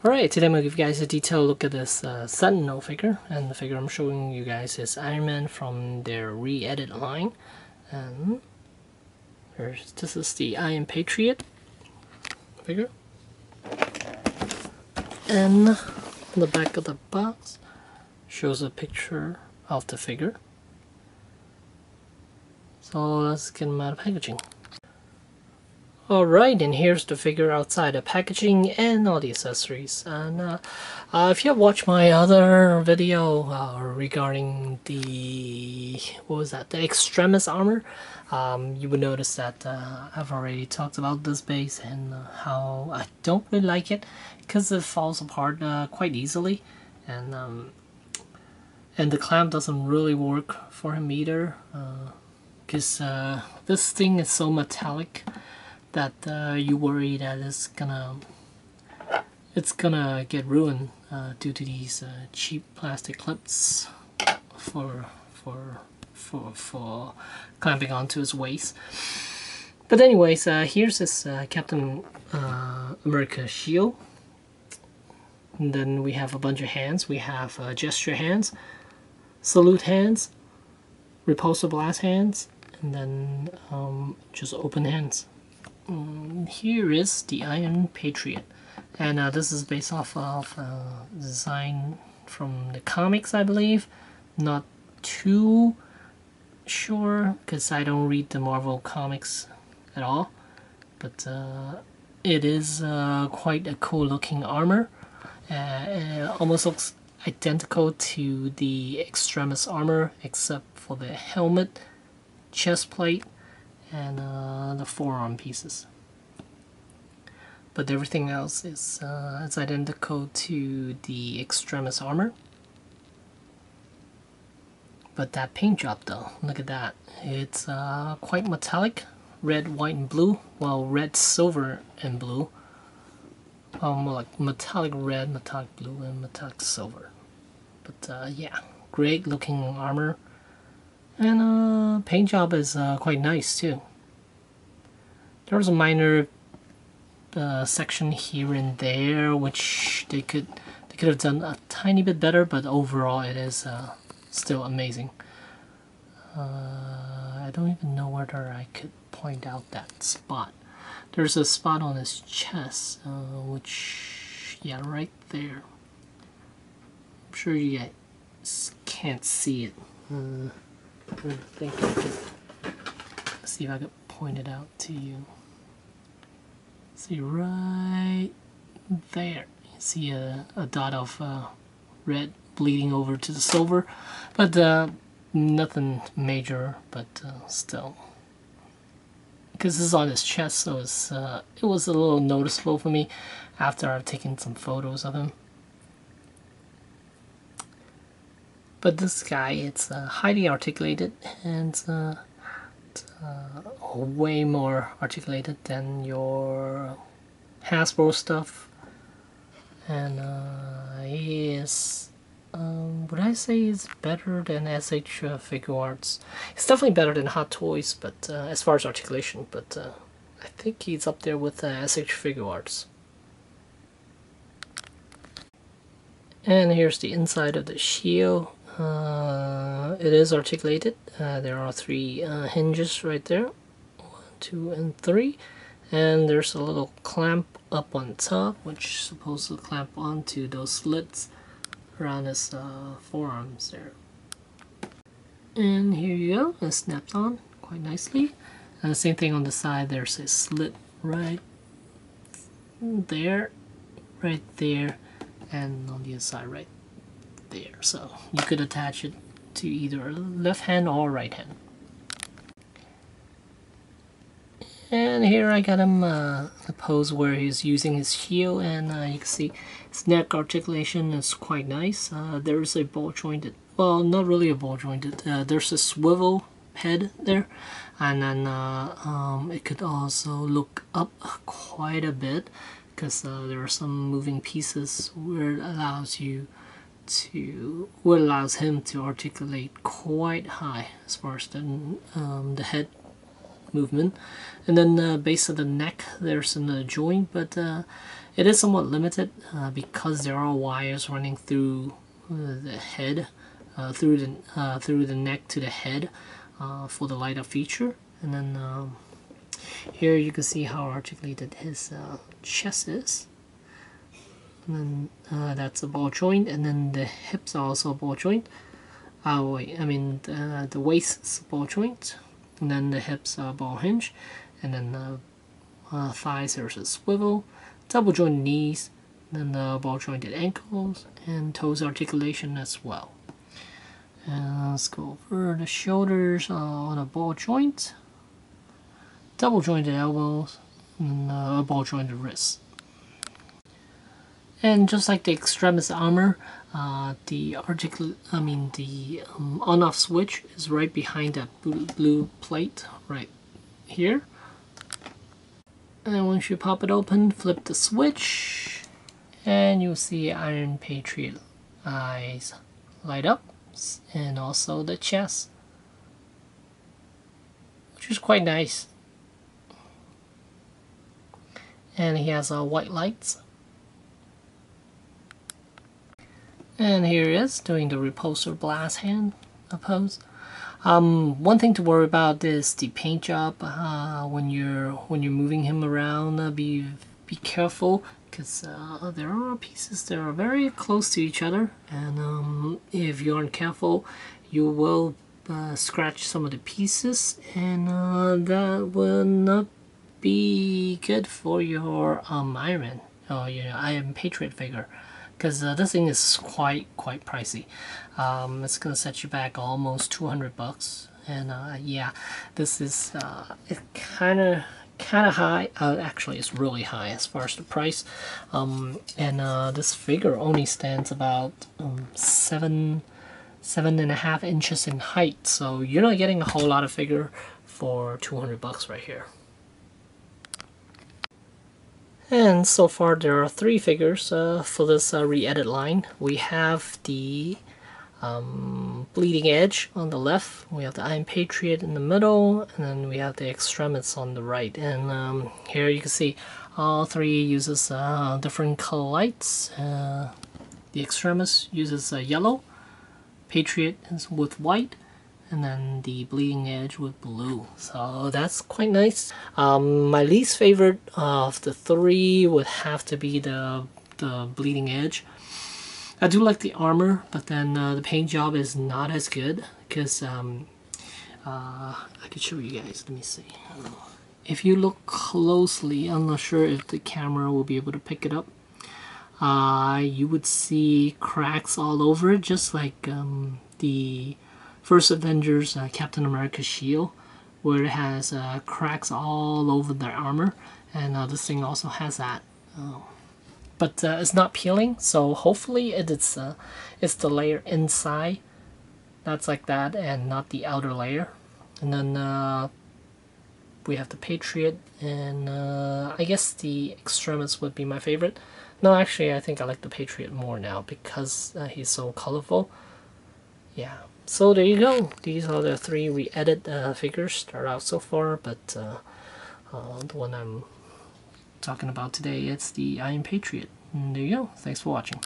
Alright, today I'm going to give you guys a detailed look at this Sentinel figure, and the figure I'm showing you guys is Iron Man from their re-edit line. And this is the Iron Patriot figure. And the back of the box shows a picture of the figure. So let's get them out of packaging. Alright, and here's the figure outside the packaging and all the accessories. And if you have watched my other video regarding the, the Extremis armor, you would notice that I've already talked about this base and how I don't really like it because it falls apart quite easily, and the clamp doesn't really work for him either, because this thing is so metallic that you worry that it's gonna get ruined due to these cheap plastic clips for clamping onto his waist. But anyways, here's this Captain America shield, and then we have a bunch of hands. We have gesture hands, salute hands, repulsor blast hands, and then just open hands. Here is the Iron Patriot, and this is based off of design from the comics, I believe. Not too sure because I don't read the Marvel comics at all, but it is quite a cool looking armor. It almost looks identical to the Extremis armor except for the helmet, chest plate, and the forearm pieces. But everything else is it's identical to the Extremis armor. But that paint job though, look at that. It's quite metallic, red, white, and blue. Well, red, silver, and blue. More like metallic red, metallic blue, and metallic silver. But yeah, great looking armor. And paint job is quite nice too. There's a minor section here and there which they could have done a tiny bit better, but overall it is still amazing. I don't even know whether I could point out that spot. There's a spot on his chest, which, yeah, right there. I'm sure you guys can't see it. I think I could see if I could point it out to you. See right there. You see a dot of red bleeding over to the silver, but nothing major. But still, because this is on his chest, so it was a little noticeable for me after I've taken some photos of him. But this guy, it's highly articulated, and way more articulated than your Hasbro stuff. And he is, would I say he's better than SH Figure Arts? It's definitely better than Hot Toys, but as far as articulation, but I think he's up there with SH Figure Arts. And here's the inside of the shield. It is articulated. There are 3 hinges right there, 1, 2, and 3, and there's a little clamp up on top which is supposed to clamp onto those slits around his forearms there. And here you go, it snaps on quite nicely. And the same thing on the side, there's a slit right there, and on the other side right there, so you could attach it to either left hand or right hand. And here I got him the pose where he's using his shield, and you can see his neck articulation is quite nice. There's a ball jointed, well, not really a ball jointed, there's a swivel head there, and then it could also look up quite a bit because there are some moving pieces where it allows him to articulate quite high as far as the head movement. And then base of the neck, there's a joint, but it is somewhat limited because there are wires running through the head, through the neck to the head for the light up feature. And then here you can see how articulated his chest is. And then that's a ball joint, and then the hips are also a ball joint. The waist is a ball joint, and then the hips are ball hinge, and then thighs there's a swivel, double jointed knees, then the ball jointed ankles, and toes articulation as well. And let's go over the shoulders on a ball joint, double jointed elbows, and a ball jointed wrist. And just like the extremis armor, the on-off switch is right behind that blue plate right here. And once you pop it open, flip the switch, and you'll see Iron Patriot eyes light up, and also the chest, which is quite nice. And he has white lights. And here he is doing the repulsor blast hand pose. One thing to worry about is the paint job when you're moving him around. Be careful, because there are pieces that are very close to each other, and if you aren't careful, you will scratch some of the pieces, and that will not be good for your Iron or your Iron Patriot figure. Because this thing is quite pricey. It's gonna set you back almost 200 bucks, and yeah, this is it's kind of high. Actually, it's really high as far as the price. This figure only stands about 7.5 inches in height, so you're not getting a whole lot of figure for 200 bucks right here. And so far there are 3 figures for this re-edit line. We have the Bleeding Edge on the left, we have the Iron Patriot in the middle, and then we have the Extremis on the right. And here you can see all 3 uses different color lights. The Extremis uses yellow, Patriot is with white, and then the Bleeding Edge with blue. So that's quite nice. My least favorite of the 3 would have to be the Bleeding Edge. I do like the armor, but then the paint job is not as good, because I could show you guys. Let me see. If you look closely, I'm not sure if the camera will be able to pick it up. You would see cracks all over it, just like the First Avengers Captain America shield, where it has cracks all over their armor, and this thing also has that. But it's not peeling, so hopefully it's the layer inside that's like that, and not the outer layer. And then we have the Patriot, and I guess the Extremis would be my favorite. No, actually, I think I like the Patriot more now because he's so colorful. Yeah. So there you go. These are the 3 re-edit figures start out so far, but the one I'm talking about today, it's the Iron Patriot. And there you go. Thanks for watching.